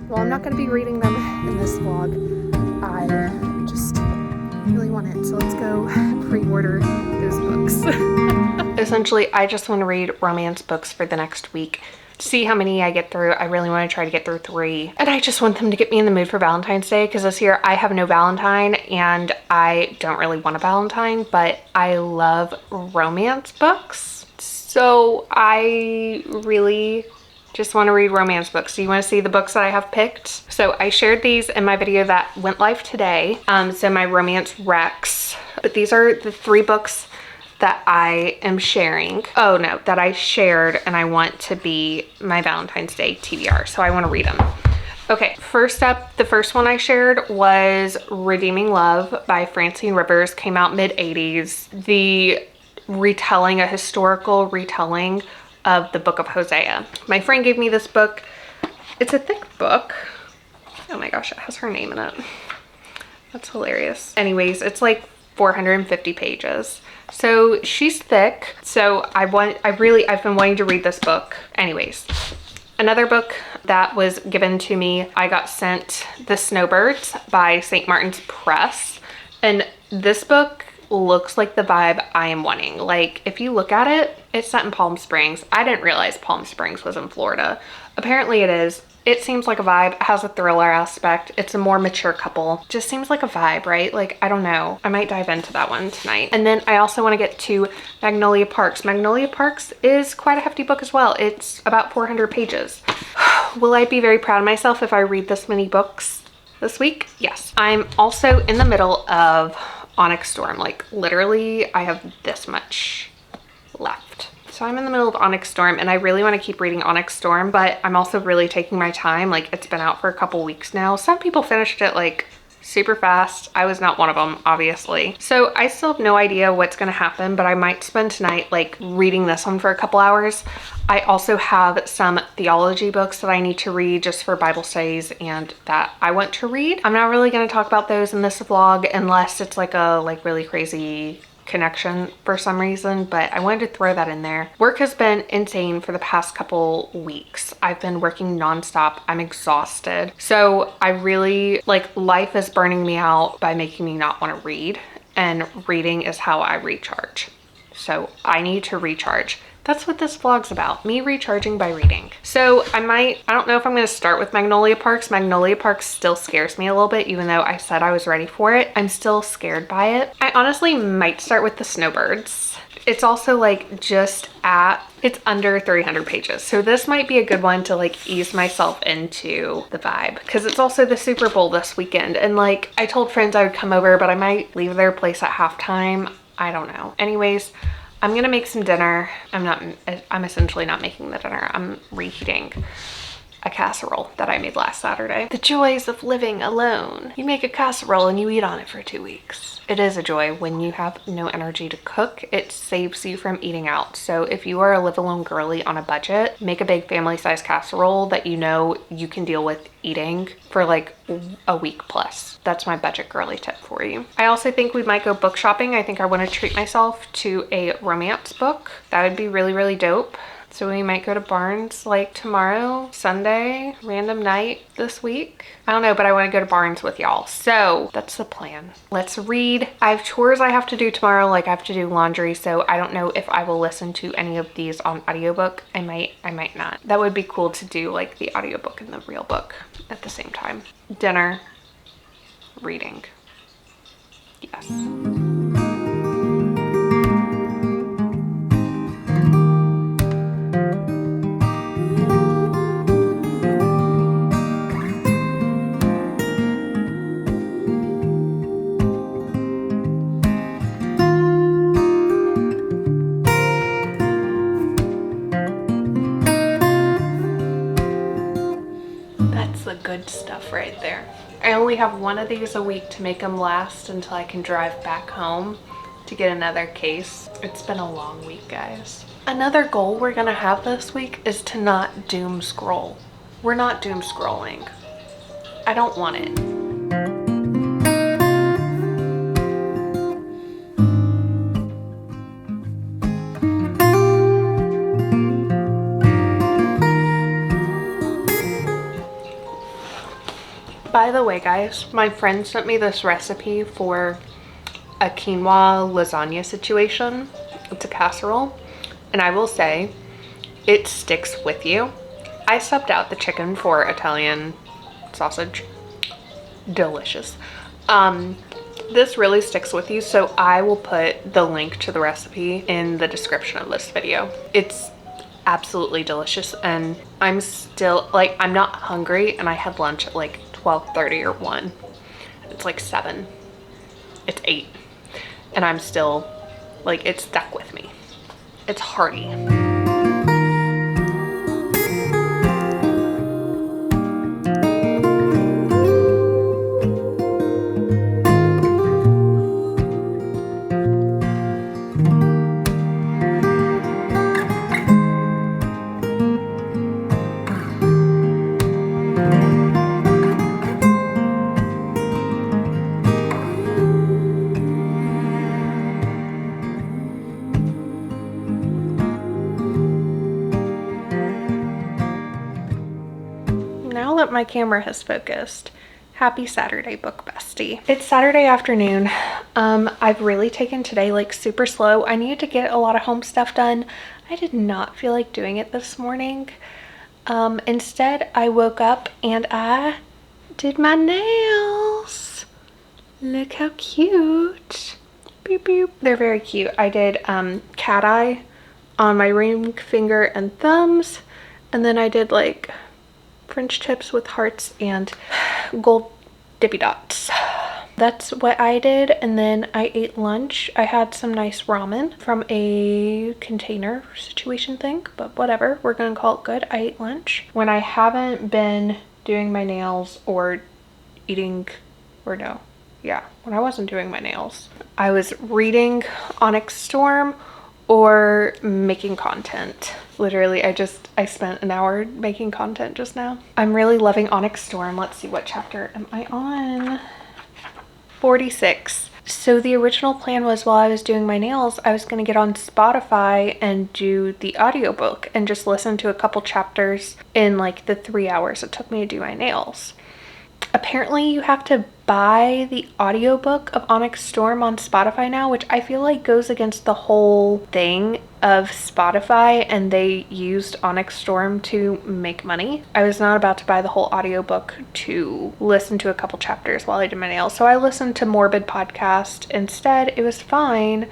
Well, I'm not going to be reading them in this vlog. I just really want it. So let's go pre-order those books. Essentially, I just want to read romance books for the next week. See how many I get through. I really want to try to get through 3. And I just want them to get me in the mood for Valentine's Day, because this year I have no Valentine and I don't really want a Valentine, but I love romance books. So I really just want to read romance books. Do you want to see the books that I have picked? So I shared these in my video that went live today. So my romance recs, but these are the 3 books that I am sharing. Oh no, that I shared and I want to be my Valentine's Day TBR. So I want to read them. Okay, first up, the first one I shared was Redeeming Love by Francine Rivers. Came out mid-80s. The retelling, a historical retelling of the Book of Hosea. My friend gave me this book. It's a thick book. Oh my gosh, it has her name in it. That's hilarious. Anyways, it's like 450 pages. So she's thick. So I've been wanting to read this book. Anyways, another book that was given to me, I got sent The Snowbirds by St. Martin's Press. And this book looks like the vibe I am wanting. Like, if you look at it, it's set in Palm Springs. I didn't realize Palm Springs was in Florida. Apparently it is. It seems like a vibe. It has a thriller aspect. It's a more mature couple. Just seems like a vibe, right? Like, I don't know. I might dive into that one tonight. And then I also want to get to Magnolia Parks. Magnolia Parks is quite a hefty book as well. It's about 400 pages. Will I be very proud of myself if I read this many books this week? Yes. I'm also in the middle of Onyx Storm. Like, literally, I have this much left. So I'm in the middle of Onyx Storm and I really want to keep reading Onyx Storm, but I'm also really taking my time. Like, it's been out for a couple weeks now. Some people finished it like super fast. I was not one of them, obviously. So I still have no idea what's going to happen, but I might spend tonight like reading this one for a couple hours. I also have some theology books that I need to read just for Bible studies and that I want to read. I'm not really going to talk about those in this vlog unless it's like a really crazy connection for some reason, but I wanted to throw that in there. Work has been insane for the past couple weeks. I've been working nonstop. I'm exhausted. So I really, like, life is burning me out by making me not want to read, and reading is how I recharge. So I need to recharge. That's what this vlog's about, me recharging by reading. So I don't know if I'm gonna start with Magnolia Parks. Magnolia Parks still scares me a little bit, even though I said I was ready for it. I'm still scared by it. I honestly might start with The Snowbirds. It's also like it's under 300 pages. So this might be a good one to like ease myself into the vibe, because it's also the Super Bowl this weekend. And like, I told friends I would come over, but I might leave their place at halftime. I don't know. Anyways, I'm gonna make some dinner. I'm essentially not making the dinner. I'm reheating a casserole that I made last Saturday. The joys of living alone. You make a casserole and you eat on it for 2 weeks. It is a joy when you have no energy to cook. It saves you from eating out. So if you are a live alone girly on a budget, make a big family size casserole that you know you can deal with eating for like a week plus. That's my budget girly tip for you. I also think we might go book shopping. I think I want to treat myself to a romance book. That would be really, really dope. So we might go to Barnes like tomorrow, Sunday, random night this week. I don't know, but I want to go to Barnes with y'all. So that's the plan. Let's read. I have chores I have to do tomorrow, like I have to do laundry. So I don't know if I will listen to any of these on audiobook. I might not. That would be cool to do like the audiobook and the real book at the same time. Dinner, reading. Yes. The good stuff right there. I only have one of these a week to make them last until I can drive back home to get another case. It's been a long week, guys. Another goal we're gonna have this week is to not doom scroll. We're not doom scrolling. I don't want it. By the way, guys, my friend sent me this recipe for a quinoa lasagna situation. It's a casserole, and I will say it sticks with you. I subbed out the chicken for Italian sausage. Delicious. This really sticks with you, so I will put the link to the recipe in the description of this video. It's absolutely delicious, and I'm still like, I'm not hungry, and I had lunch at like 12:30 or 1. It's like 7. It's 8, and I'm still like, it stuck with me. It's hearty. Now that my camera has focused, happy Saturday, book bestie. It's Saturday afternoon. I've really taken today like super slow. I needed to get a lot of home stuff done. I did not feel like doing it this morning. Instead, I woke up and I did my nails. Look how cute. Beep, beep. They're very cute. I did cat eye on my ring finger and thumbs, and then I did like French tips with hearts and gold dippy dots. That's what I did, and then I ate lunch. I had some nice ramen from a container situation thing, but whatever, we're gonna call it good. I ate lunch. When I haven't been doing my nails or eating, or no, yeah, when I wasn't doing my nails, I was reading Onyx Storm or making content. Literally, I spent an hour making content just now. I'm really loving Onyx Storm. Let's see, what chapter am I on? 46. So the original plan was, while I was doing my nails, I was going to get on Spotify and do the audiobook and just listen to a couple chapters in like the 3 hours it took me to do my nails. Apparently you have to buy the audiobook of Onyx Storm on Spotify now, which I feel like goes against the whole thing of Spotify, and they used Onyx Storm to make money. I was not about to buy the whole audiobook to listen to a couple chapters while I did my nails, so I listened to Morbid podcast instead. It was fine,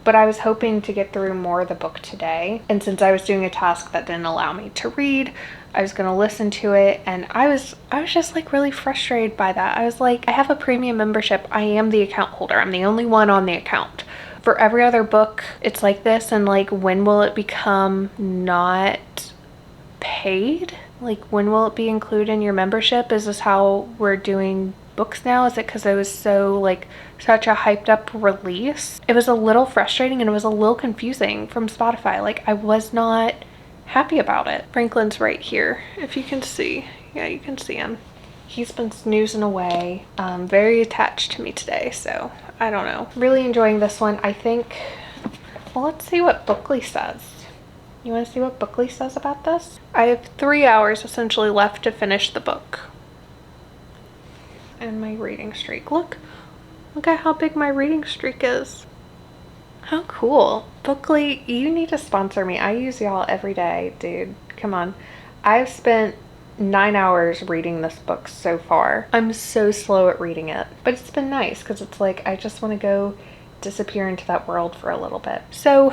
but I was hoping to get through more of the book today, and since I was doing a task that didn't allow me to read, I was gonna listen to it, and I was just like really frustrated by that. I was like, I have a premium membership. I am the account holder. I'm the only one on the account. For every other book, it's like this, and like, when will it become not paid? Like, when will it be included in your membership? Is this how we're doing books now? Is it because it was so like such a hyped up release? It was a little frustrating, and it was a little confusing from Spotify. Like, I was not happy about it. Franklin's right here, if you can see. Yeah, you can see him. He's been snoozing away, very attached to me today, so I don't know. Really enjoying this one. I think, well, let's see what Bookly says. You want to see what Bookly says about this? I have 3 hours essentially left to finish the book. And my reading streak. Look at how big my reading streak is. How cool. Bookly, you need to sponsor me. I use y'all every day, dude. Come on. I've spent 9 hours reading this book so far. I'm so slow at reading it, but it's been nice because it's like, I just want to go disappear into that world for a little bit. So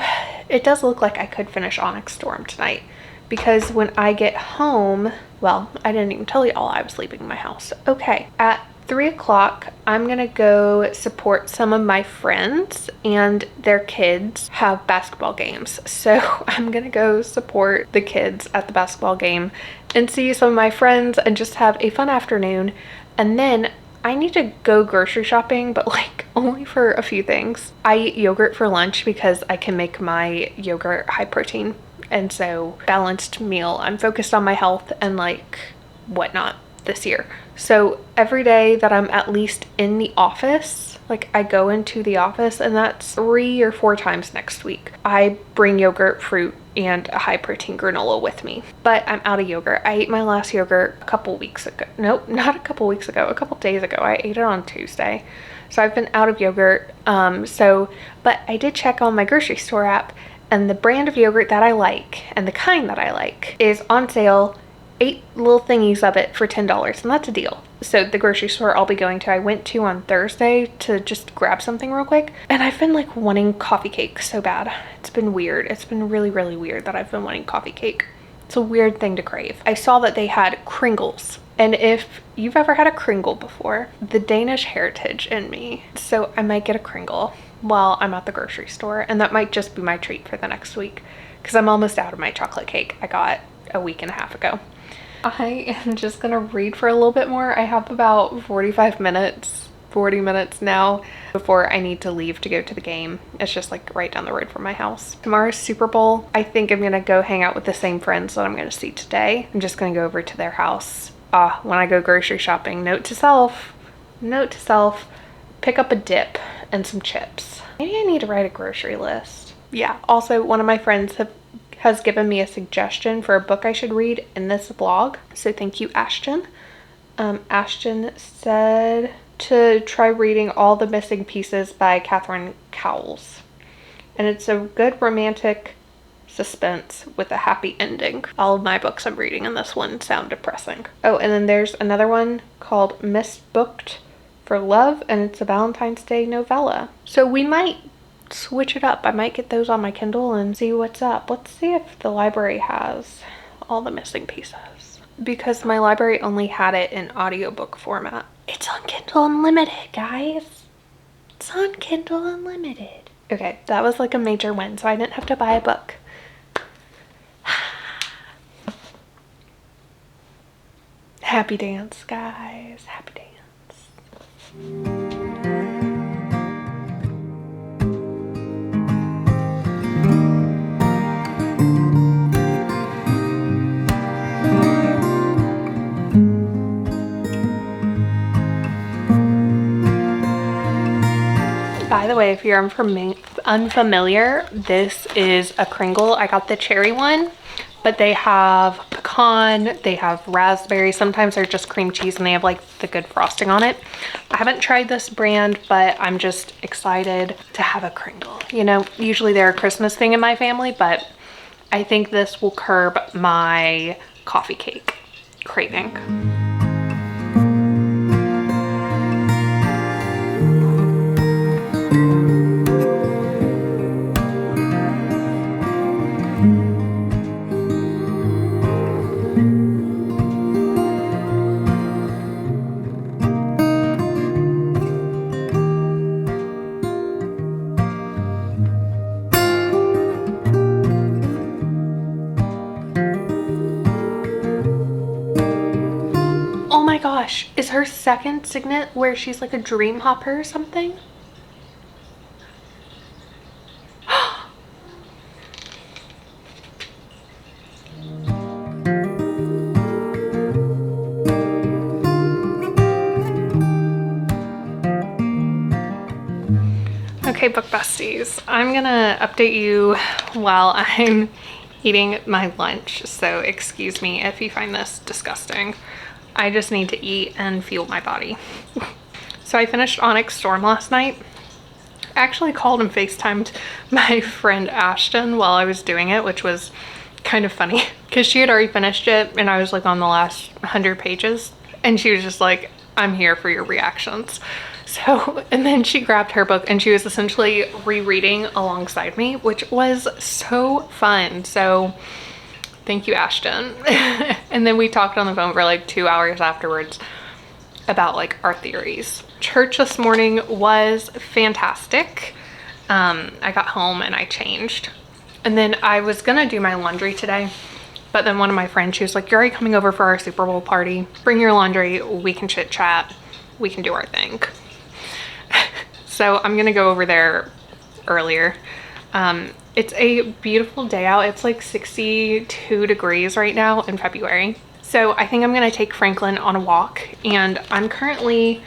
it does look like I could finish Onyx Storm tonight, because when I get home, well, I didn't even tell y'all I was leaving my house. Okay, at 3 o'clock, I'm gonna go support some of my friends, and their kids have basketball games. So I'm gonna go support the kids at the basketball game and see some of my friends and just have a fun afternoon. And then I need to go grocery shopping, but like only for a few things. I eat yogurt for lunch because I can make my yogurt high protein, and so balanced meal. I'm focused on my health and like whatnot. this year. So every day that I'm at least in the office, like I go into the office, and that's 3 or 4 times next week, I bring yogurt, fruit, and a high protein granola with me. But I'm out of yogurt. I ate my last yogurt a couple weeks ago. Nope, not a couple weeks ago, a couple days ago. I ate it on Tuesday. So I've been out of yogurt. But I did check on my grocery store app, and the brand of yogurt that I like and the kind that I like is on sale, 8 little thingies of it for $10, and that's a deal. So the grocery store I'll be going to, I went to on Thursday to just grab something real quick, and I've been like wanting coffee cake so bad. It's been weird. It's been really, really weird that I've been wanting coffee cake. It's a weird thing to crave. I saw that they had Kringles, and if you've ever had a Kringle before, the Danish heritage in me, so I might get a Kringle while I'm at the grocery store, and that might just be my treat for the next week, because I'm almost out of my chocolate cake I got a week and a half ago. I am just gonna read for a little bit more. I have about 40 minutes now before I need to leave to go to the game. It's just like right down the road from my house. Tomorrow's Super Bowl. I think I'm gonna go hang out with the same friends that I'm gonna see today. I'm just gonna go over to their house. When I go grocery shopping, note to self, pick up a dip and some chips. Maybe I need to write a grocery list. Yeah, also one of my friends has given me a suggestion for a book I should read in this vlog. So thank you, Ashton. Ashton said to try reading All the Missing Pieces by Catherine Cowles. And it's a good romantic suspense with a happy ending. All of my books I'm reading in this one sound depressing. Oh, and then there's another one called Misbooked for Love, and it's a Valentine's Day novella. So we might switch it up. I might get those on my Kindle and see what's up. Let's see if the library has All the Missing Pieces, because my library only had it in audiobook format. It's on Kindle Unlimited, guys. It's on Kindle Unlimited. Okay, that was like a major win, so I didn't have to buy a book. Happy dance, guys. Happy dance. By the way, if you're unfamiliar, this is a Kringle. I got the cherry one, but they have pecan, they have raspberry, sometimes they're just cream cheese, and they have like the good frosting on it. I haven't tried this brand, but I'm just excited to have a Kringle. You know, usually they're a Christmas thing in my family, but I think this will curb my coffee cake craving. Is her second signet where she's like a dream hopper or something? Okay, book besties, I'm gonna update you while I'm eating my lunch, so excuse me if you find this disgusting. I just need to eat and fuel my body. So I finished Onyx Storm last night. I actually called and FaceTimed my friend Ashton while I was doing it, which was kind of funny because she had already finished it and I was like on the last 100 pages, and she was just like, I'm here for your reactions. So, and then she grabbed her book and she was essentially rereading alongside me, which was so fun. So thank you, Ashton. And then we talked on the phone for like 2 hours afterwards about like our theories. Church this morning was fantastic. I got home and I changed. And then I was gonna do my laundry today, but then one of my friends, she was like, you're already coming over for our Super Bowl party. Bring your laundry, we can chit chat, we can do our thing. So I'm gonna go over there earlier. It's a beautiful day out. It's like 62 degrees right now in February. So I think I'm gonna take Franklin on a walk, and I'm currently,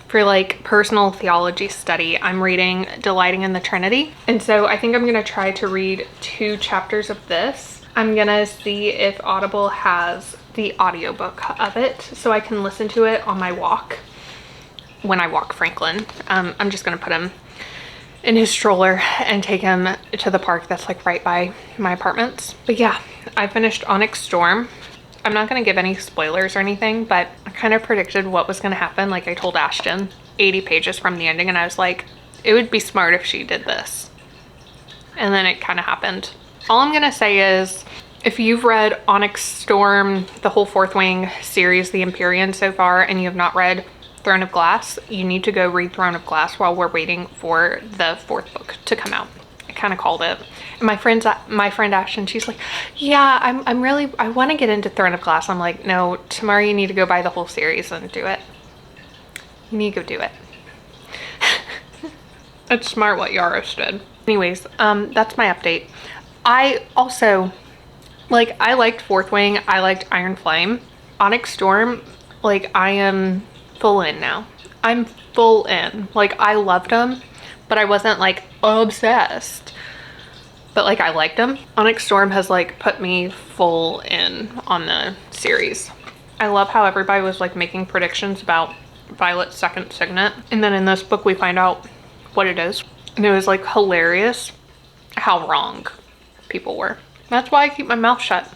for like personal theology study, I'm reading Delighting in the Trinity. And so I think I'm gonna try to read 2 chapters of this. I'm gonna see if Audible has the audiobook of it so I can listen to it on my walk when I walk Franklin. I'm just gonna put him in his stroller and take him to the park that's like right by my apartments. But yeah, I finished Onyx Storm. I'm not gonna give any spoilers or anything, but I kind of predicted what was gonna happen. Like I told Ashton 80 pages from the ending, and I was like, it would be smart if she did this. And then it kind of happened. All I'm gonna say is, if you've read Onyx Storm, the whole Fourth Wing series, The Empyrean so far, and you have not read Throne of Glass, you need to go read Throne of Glass while we're waiting for the 4th book to come out. I kind of called it. And my friend Ashton, she's like, yeah, I want to get into Throne of Glass. I'm like, no, tomorrow you need to go buy the whole series and do it. You need to go do it. It's smart what Yaros did. Anyways, that's my update. I also, like, I liked Fourth Wing. I liked Iron Flame. Onyx Storm, like, I am full in now. I'm full in. Like, I loved them, but I wasn't like obsessed. But like, I liked them. Onyx Storm has like put me full in on the series. I love how everybody was like making predictions about Violet's second signet. And then in this book we find out what it is. And it was like hilarious how wrong people were. That's why I keep my mouth shut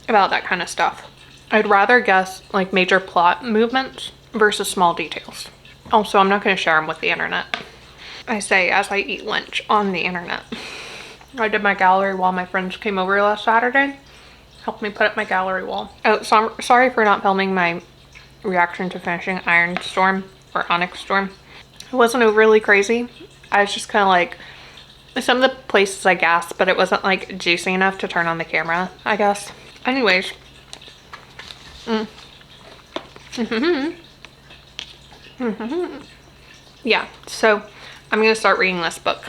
about that kind of stuff. I'd rather guess like major plot movements versus small details. Also, I'm not going to share them with the internet. I say as I eat lunch on the internet. I did my gallery wall. My friends came over last Saturday. Helped me put up my gallery wall. Oh, so I'm sorry for not filming my reaction to finishing Iron Storm or Onyx Storm. It wasn't overly crazy. I was just kind of like, some of the places I gasped, but it wasn't like juicy enough to turn on the camera, I guess. Anyways. Yeah, so I'm gonna start reading this book.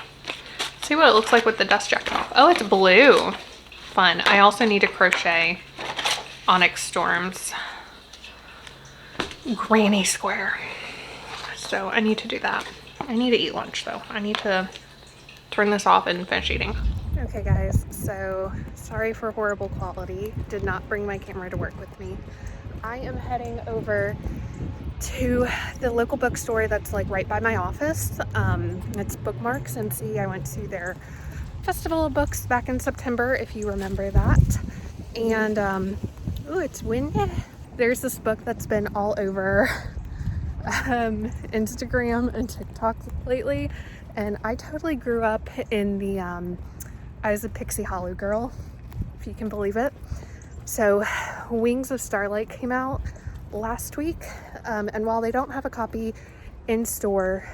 See what it looks like with the dust jacket off. Oh, it's blue. Fun. I also need to crochet Onyx Storm's granny square. So I need to do that. I need to eat lunch though. I need to turn this off and finish eating. Okay guys, so sorry for horrible quality. Did not bring my camera to work with me. I am heading over to the local bookstore that's like right by my office. It's Bookmarks, and see, I went to their festival of books back in September, if you remember that. And oh, it's windy. There's this book that's been all over Instagram and TikTok lately, and I totally grew up in the I was a Pixie Hollow girl, if you can believe it. So Wings of Starlight came out last week, and while they don't have a copy in store,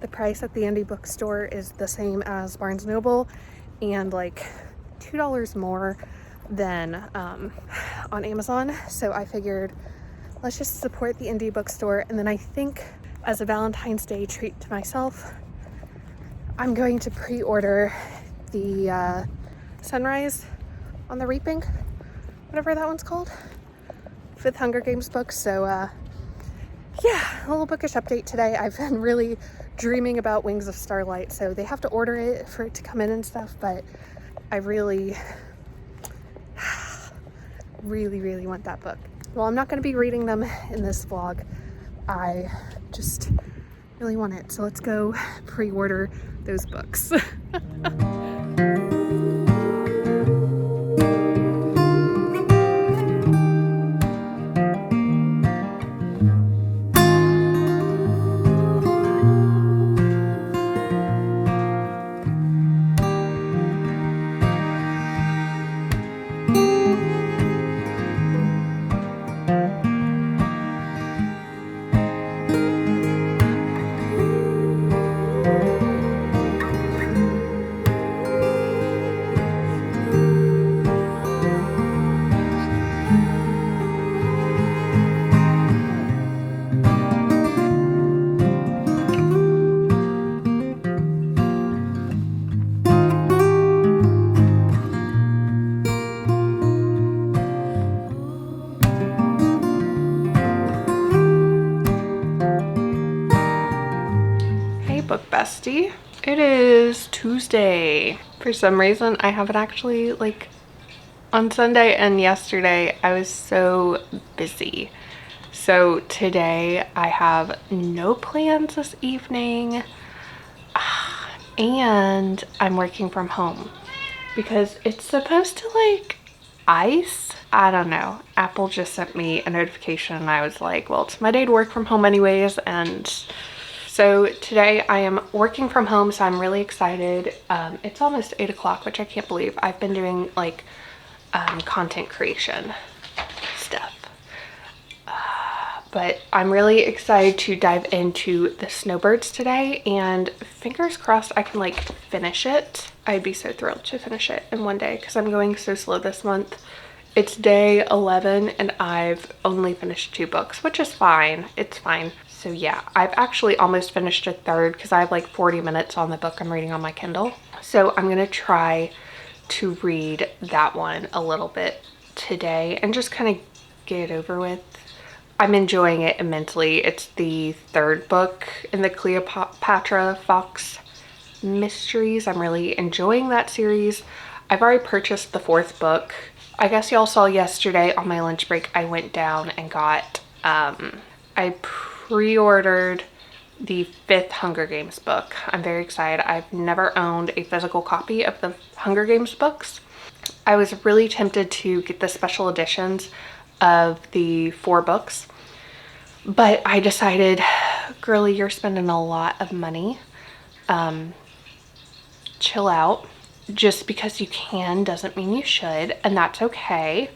the price at the indie bookstore is the same as Barnes & Noble and like $2 more than on Amazon. So I figured, let's just support the indie bookstore. And then I think as a Valentine's Day treat to myself, I'm going to pre-order the Sunrise on the Reaping, whatever that one's called, 5th Hunger Games book. So yeah, a little bookish update today. I've been really dreaming about Wings of Starlight, so they have to order it for it to come in and stuff, but I really really want that book. Well, I'm not going to be reading them in this vlog. I just really want it, so let's go pre-order those books. bestie. It is Tuesday. For some reason, I haven't actually, like, on Sunday and yesterday, I was so busy. So today, I have no plans this evening. And I'm working from home because it's supposed to, like, ice. I don't know. Apple just sent me a notification and I was like, well, it's my day to work from home anyways. And so today I am working from home, so I'm really excited. It's almost 8 o'clock, which I can't believe. I've been doing like content creation stuff. But I'm really excited to dive into the snowbirds today, and fingers crossed I can like finish it. I'd be so thrilled to finish it in one day because I'm going so slow this month. It's day 11 and I've only finished 2 books, which is fine. It's fine. So yeah, I've actually almost finished a third because I have like 40 minutes on the book I'm reading on my Kindle. So I'm gonna try to read that one a little bit today and just kind of get it over with. I'm enjoying it immensely. It's the 3rd book in the Cleopatra Fox mysteries. I'm really enjoying that series. I've already purchased the 4th book. I guess y'all saw yesterday on my lunch break, I went down and got, I pre-ordered the 5th Hunger Games book. I'm very excited. I've never owned a physical copy of the Hunger Games books. I was really tempted to get the special editions of the 4 books, but I decided, girly, you're spending a lot of money. Chill out. Just because you can doesn't mean you should, and that's okay.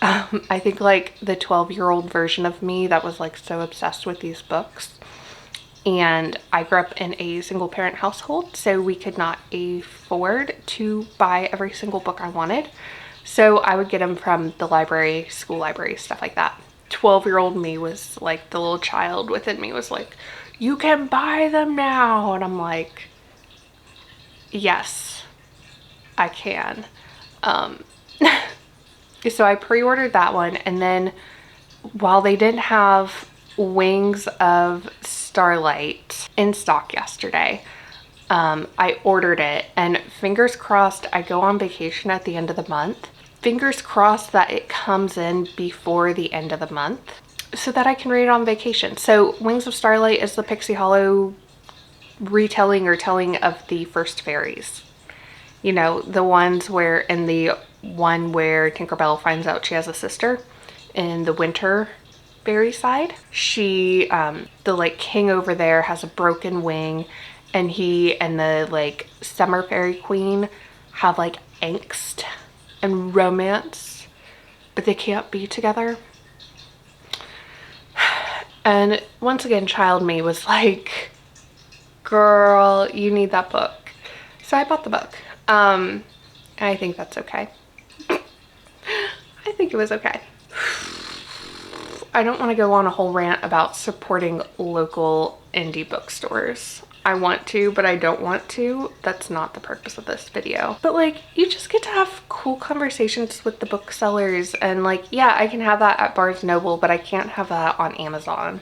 I think like the 12-year-old version of me that was like so obsessed with these books, and I grew up in a single parent household, so we could not afford to buy every single book I wanted. So I would get them from the library, school library, stuff like that. 12-year-old me was like, the little child within me was like, you can buy them now. And I'm like, yes, I can. So I pre-ordered that one. And then while they didn't have Wings of Starlight in stock yesterday, I ordered it, and fingers crossed I go on vacation at the end of the month. Fingers crossed that it comes in before the end of the month so that I can read it on vacation. So Wings of Starlight is the Pixie Hollow retelling or telling of the first fairies. You know, the ones where, in the one where Tinkerbell finds out she has a sister in the winter fairy side. She, the like king over there has a broken wing, and he and the like summer fairy queen have like angst and romance, but they can't be together. And once again, child me was like, girl, you need that book. So I bought the book. And I think that's okay. I think it was okay. I don't want to go on a whole rant about supporting local indie bookstores. I want to, but I don't want to. That's not the purpose of this video. But like, you just get to have cool conversations with the booksellers, and like, yeah, I can have that at Barnes Noble, but I can't have that on Amazon.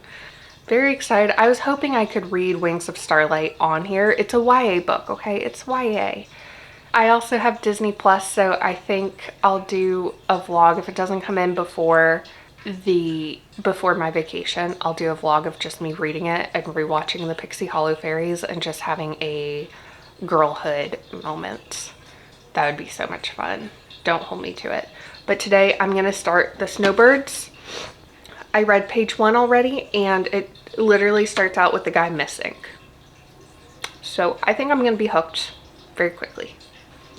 Very excited. I was hoping I could read Wings of Starlight on here. It's a YA book, okay? It's YA. I also have Disney Plus, so I think I'll do a vlog if it doesn't come in before my vacation. I'll do a vlog of just me reading it and rewatching the Pixie Hollow fairies and just having a girlhood moment. That would be so much fun. Don't hold me to it. But today I'm gonna start the Snowbirds. I read page 1 already, and it literally starts out with the guy missing. So I think I'm gonna be hooked very quickly.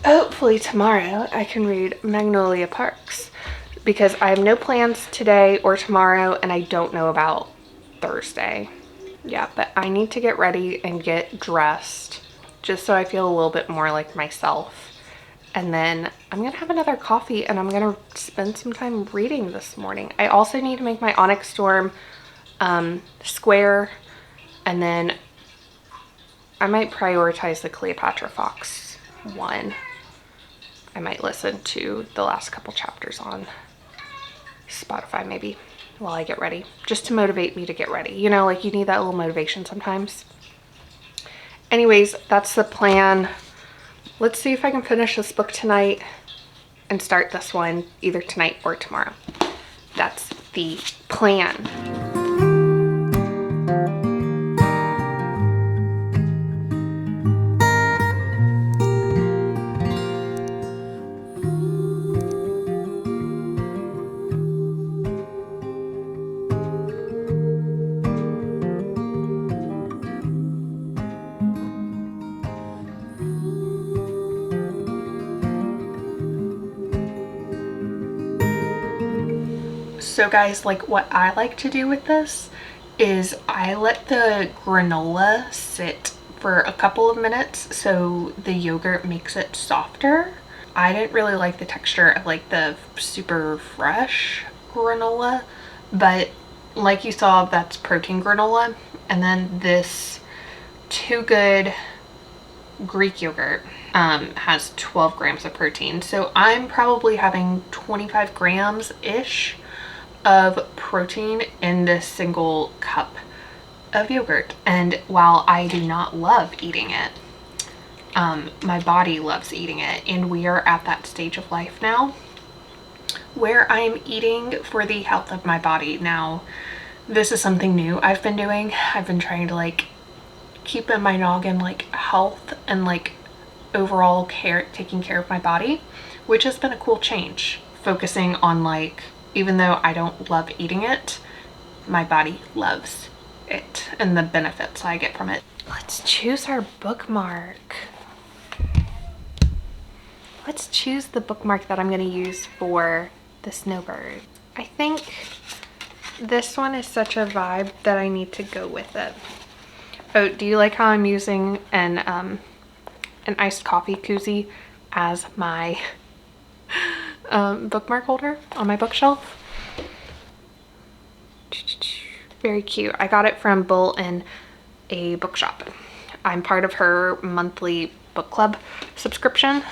Hopefully tomorrow I can read Magnolia Parks, because I have no plans today or tomorrow, and I don't know about Thursday. Yeah, but I need to get ready and get dressed just so I feel a little bit more like myself. And then I'm gonna have another coffee and I'm gonna spend some time reading this morning. I also need to make my Onyx Storm square, and then I might prioritize the Cleopatra Fox one. I might listen to the last couple chapters on Spotify maybe while I get ready, just to motivate me to get ready. You know, like, you need that little motivation sometimes. Anyways, that's the plan. Let's see if I can finish this book tonight and start this one either tonight or tomorrow. That's the plan. So guys, like what I like to do with this is I let the granola sit for a couple of minutes so the yogurt makes it softer. I didn't really like the texture of like the super fresh granola, but like you saw, that's protein granola. And then this Too Good Greek yogurt has 12 grams of protein. So I'm probably having 25 grams ish of protein in this single cup of yogurt. And while I do not love eating it, my body loves eating it, and we are at that stage of life now where I am eating for the health of my body. Now, this is something new I've been doing. I've been trying to like keep in my noggin like health and like overall care, taking care of my body, which has been a cool change. Focusing on like, even though I don't love eating it, my body loves it and the benefits I get from it. Let's choose our bookmark. Let's choose the bookmark that I'm going to use for the snowbird. I think this one is such a vibe that I need to go with it. Oh, do you like how I'm using an iced coffee koozie as my bookmark holder on my bookshelf? Very cute. I got it from Bull in a bookshop. I'm part of her monthly book club subscription.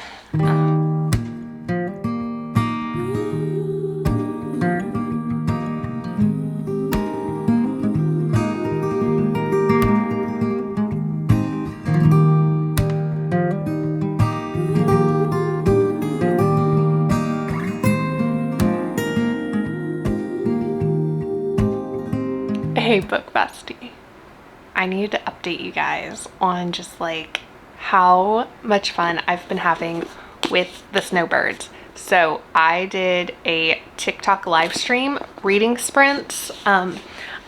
Hey book bestie, I need to update you guys on just like how much fun I've been having with the snowbirds. So I did a TikTok live stream reading sprints. I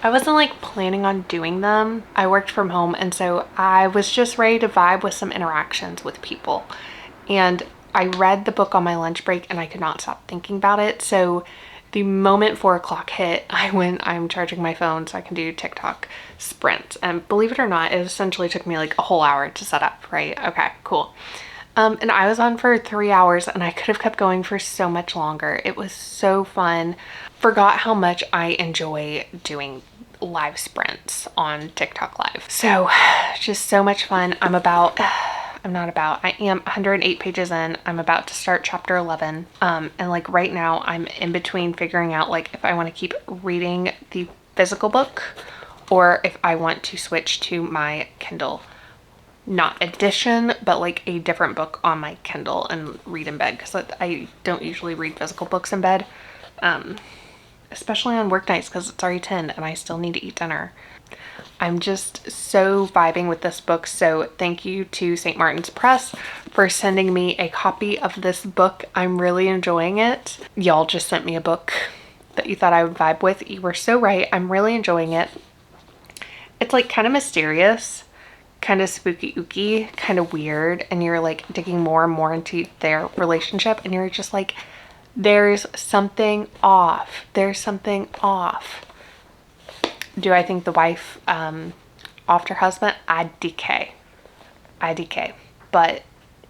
wasn't like planning on doing them. I worked from home, and so I was just ready to vibe with some interactions with people. And I read the book on my lunch break and I could not stop thinking about it. So the moment 4 o'clock hit, I'm charging my phone so I can do TikTok sprints. And believe it or not, it essentially took me like a whole hour to set up, right? Okay, cool. And I was on for 3 hours and I could have kept going for so much longer. It was so fun. Forgot how much I enjoy doing live sprints on TikTok Live. So just so much fun. I am 108 pages in. I'm about to start chapter 11. And like right now I'm in between figuring out like if I want to keep reading the physical book or if I want to switch to my Kindle, not edition, but like a different book on my Kindle and read in bed, because I don't usually read physical books in bed, especially on work nights because it's already 10 and I still need to eat dinner. I'm just so vibing with this book. So thank you to St. Martin's Press for sending me a copy of this book. I'm really enjoying it. Y'all just sent me a book that you thought I would vibe with. You were so right. I'm really enjoying it. It's like kind of mysterious, kind of spooky ooky, kind of weird. And you're like digging more and more into their relationship. And you're just like, there's something off. There's something off. Do I think the wife offed her husband? IDK. But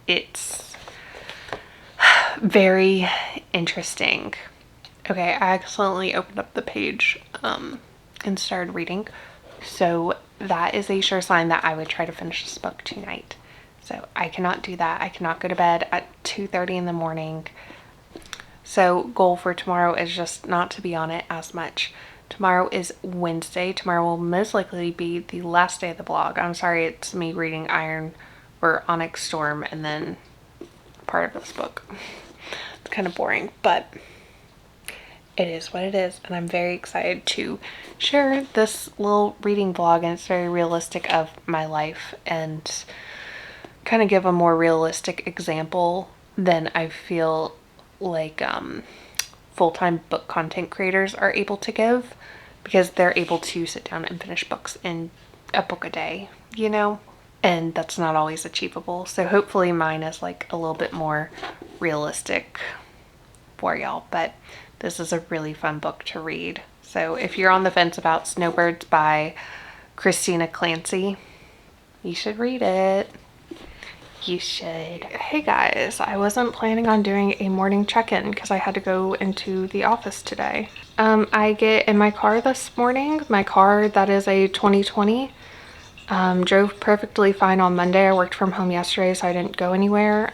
it's very interesting. Okay, I accidentally opened up the page and started reading. So that is a sure sign that I would try to finish this book tonight. So I cannot do that. I cannot go to bed at 2:30 in the morning. So goal for tomorrow is just not to be on it as much. Tomorrow is Wednesday. Tomorrow will most likely be the last day of the vlog. I'm sorry, it's me reading Onyx Storm and then part of this book. It's kind of boring, but it is what it is, and I'm very excited to share this little reading vlog, and it's very realistic of my life and kind of give a more realistic example than I feel like full-time book content creators are able to give, because they're able to sit down and finish books in a book a day, you know, and that's not always achievable. So hopefully mine is like a little bit more realistic for y'all, but this is a really fun book to read. So if you're on the fence about Snowbirds by Christina Clancy, you should read it. You should. Hey guys, I wasn't planning on doing a morning check-in because I had to go into the office today. I get in my car this morning. My car, that is a 2020. Drove perfectly fine on Monday. I worked from home yesterday, so I didn't go anywhere.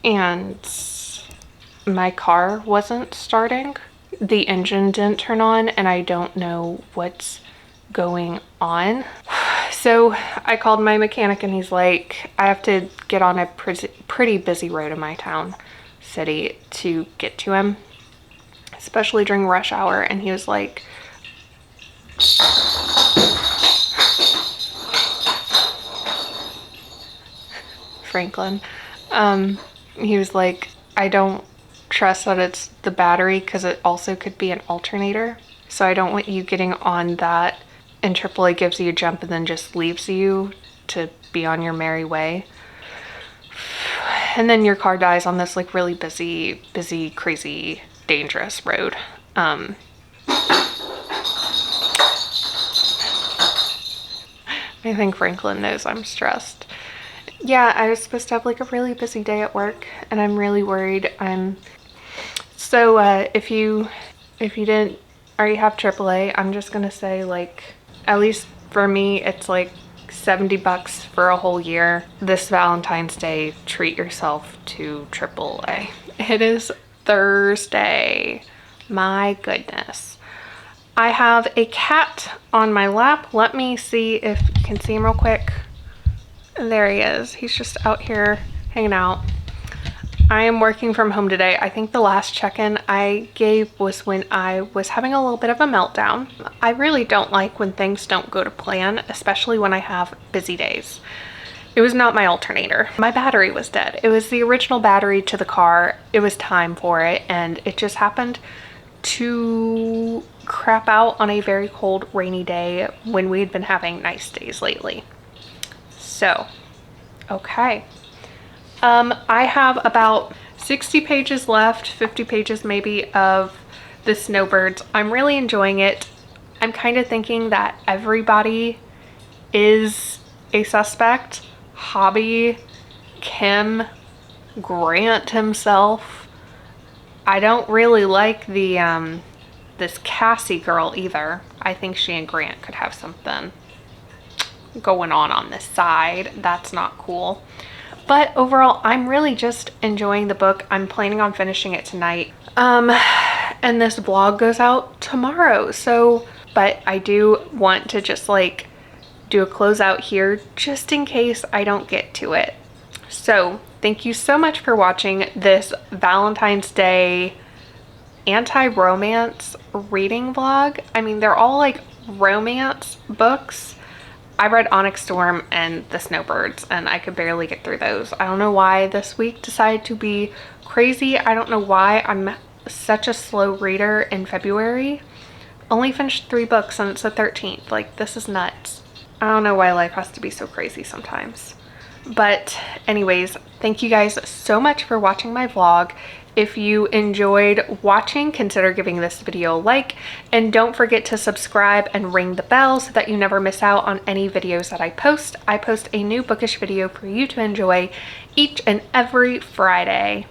And my car wasn't starting. The engine didn't turn on, and I don't know what's going on. So I called my mechanic, and he's like, I have to get on a pretty busy road in my city to get to him, especially during rush hour. And he was like, Franklin, he was like, I don't trust that it's the battery, because it also could be an alternator. So I don't want you getting on that and AAA gives you a jump and then just leaves you to be on your merry way. And then your car dies on this like really busy, crazy, dangerous road. I think Franklin knows I'm stressed. Yeah, I was supposed to have like a really busy day at work, and I'm really worried. So if you didn't already have AAA, I'm just gonna say, like, at least for me, it's like $70 for a whole year. This Valentine's Day, treat yourself to AAA. It is Thursday. My goodness. I have a cat on my lap. Let me see if you can see him real quick. There he is. He's just out here hanging out. I am working from home today. I think the last check-in I gave was when I was having a little bit of a meltdown. I really don't like when things don't go to plan, especially when I have busy days. It was not my alternator. My battery was dead. It was the original battery to the car. It was time for it, and it just happened to crap out on a very cold, rainy day when we'd been having nice days lately. So, okay. I have about 60 pages left, 50 pages maybe, of the Snowbirds. I'm really enjoying it. I'm kind of thinking that everybody is a suspect. Hobby, Kim, Grant himself. I don't really like the this Cassie girl either. I think she and Grant could have something going on this side. That's not cool. But overall, I'm really just enjoying the book. I'm planning on finishing it tonight. And this vlog goes out tomorrow. So, but I do want to just like do a closeout here just in case I don't get to it. So thank you so much for watching this Valentine's Day anti-romance reading vlog. I mean, they're all like romance books. I read Onyx Storm and the Snowbirds, and I could barely get through those. I don't know why this week decided to be crazy. I don't know why I'm such a slow reader in February. Only finished 3 books and it's the 13th. Like, this is nuts. I don't know why life has to be so crazy sometimes. But anyways, thank you guys so much for watching my vlog. If you enjoyed watching, consider giving this video a like, and don't forget to subscribe and ring the bell so that you never miss out on any videos that I post. I post a new bookish video for you to enjoy each and every Friday.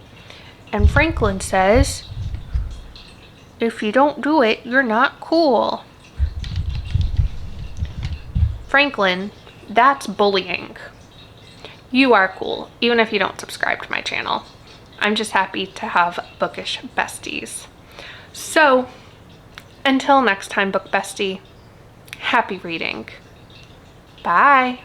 And Franklin says, if you don't do it, you're not cool. Franklin, that's bullying. You are cool, even if you don't subscribe to my channel. I'm just happy to have bookish besties. So, Until next time, book bestie, happy reading. Bye.